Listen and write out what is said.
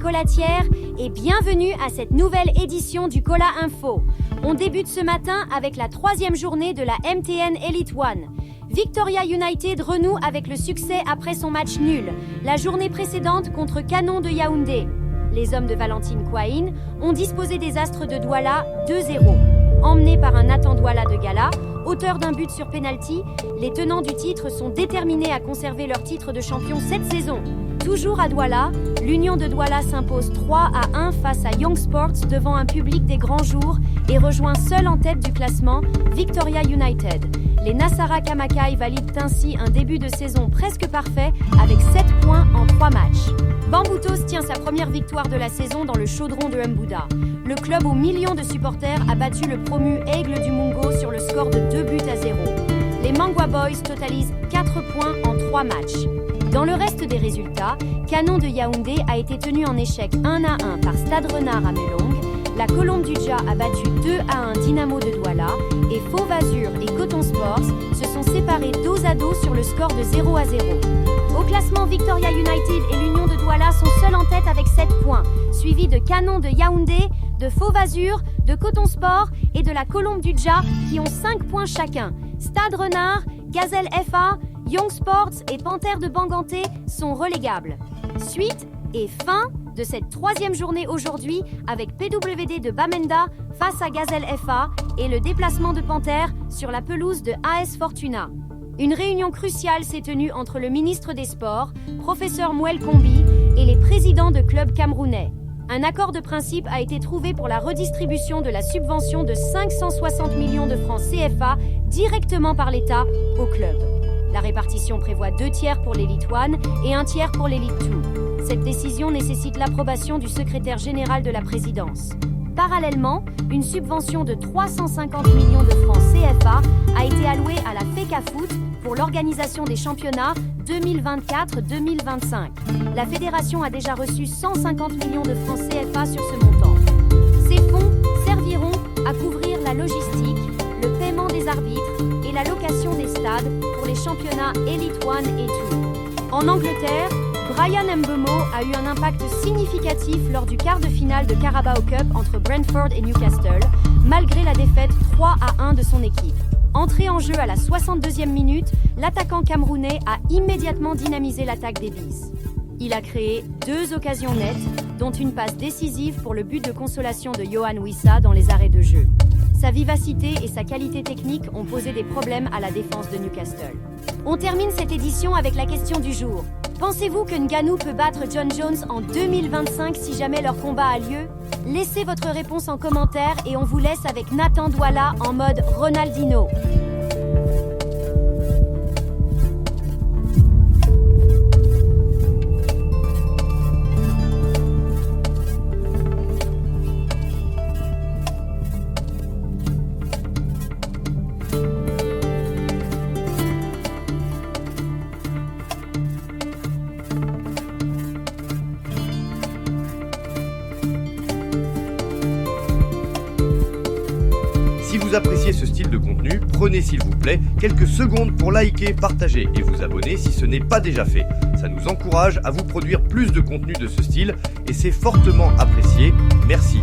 chocolatière et bienvenue à cette nouvelle édition du Cola Info. On débute ce matin avec la 3e journée de la MTN Elite One. Victoria United renoue avec le succès après son match nul, la journée précédente contre Canon de Yaoundé. Les hommes de Valentine Kouaïn ont disposé des Astres de Douala 2-0. Emmenés par un Nathan Douala de Gala, auteur d'un but sur pénalty, les tenants du titre sont déterminés à conserver leur titre de champion cette saison. Toujours à Douala, l'Union de Douala s'impose 3-1 face à Young Sports devant un public des grands jours et rejoint seul en tête du classement Victoria United. Les Nassara Kamakai valident ainsi un début de saison presque parfait avec 7 points en 3 matchs. Bamboutos tient sa première victoire de la saison dans le chaudron de Mbouda. Le club aux millions de supporters a battu le promu Aigle du Mungo sur le score de 2-0. Les Mangwa Boys totalisent 4 points en 3 matchs. Dans le reste des résultats, Canon de Yaoundé a été tenu en échec 1-1 par Stade Renard à Melong. La Colombe du Dja a battu 2-1 Dynamo de Douala et Fauve Azur et Coton Sports se sont séparés dos à dos sur le score de 0-0. Au classement, Victoria United et l'Union de Douala sont seuls en tête avec 7 points, suivis de Canon de Yaoundé, de Fauve Azur, de Coton Sport et de la Colombe du Dja qui ont 5 points chacun. Stade Renard, Gazelle FA, Young Sports et Panthère de Banganté sont relégables. Suite et fin de cette 3e journée aujourd'hui avec PWD de Bamenda face à Gazelle FA et le déplacement de Panthère sur la pelouse de AS Fortuna. Une réunion cruciale s'est tenue entre le ministre des Sports, professeur Mouel Kombi, et les présidents de clubs camerounais. Un accord de principe a été trouvé pour la redistribution de la subvention de 560 millions de francs CFA directement par l'État au club. La répartition prévoit 2 tiers pour l'Elite One et 1 tiers pour l'Elite Two. Cette décision nécessite l'approbation du secrétaire général de la présidence. Parallèlement, une subvention de 350 millions de francs CFA a été allouée à la FECAFoot pour l'organisation des championnats 2024-2025. La fédération a déjà reçu 150 millions de francs CFA sur ce montant. Ces fonds serviront à couvrir la logistique, le paiement des arbitres et la location des stades pour les championnats Elite One et Two. En Angleterre, Brian Mbeumo a eu un impact significatif lors du quart de finale de Carabao Cup entre Brentford et Newcastle, malgré la défaite 3-1 de son équipe. Entré en jeu à la 62e minute, l'attaquant camerounais a immédiatement dynamisé l'attaque des Bees. Il a créé 2 occasions nettes, dont une passe décisive pour le but de consolation de Yohan Wissa dans les arrêts de jeu. Sa vivacité et sa qualité technique ont posé des problèmes à la défense de Newcastle. On termine cette édition avec la question du jour. Pensez-vous que Ngannou peut battre John Jones en 2025 si jamais leur combat a lieu? Laissez votre réponse en commentaire et on vous laisse avec Nathan Douala en mode Ronaldinho. Si vous appréciez ce style de contenu, prenez s'il vous plaît quelques secondes pour liker, partager et vous abonner si ce n'est pas déjà fait. Ça nous encourage à vous produire plus de contenu de ce style et c'est fortement apprécié. Merci.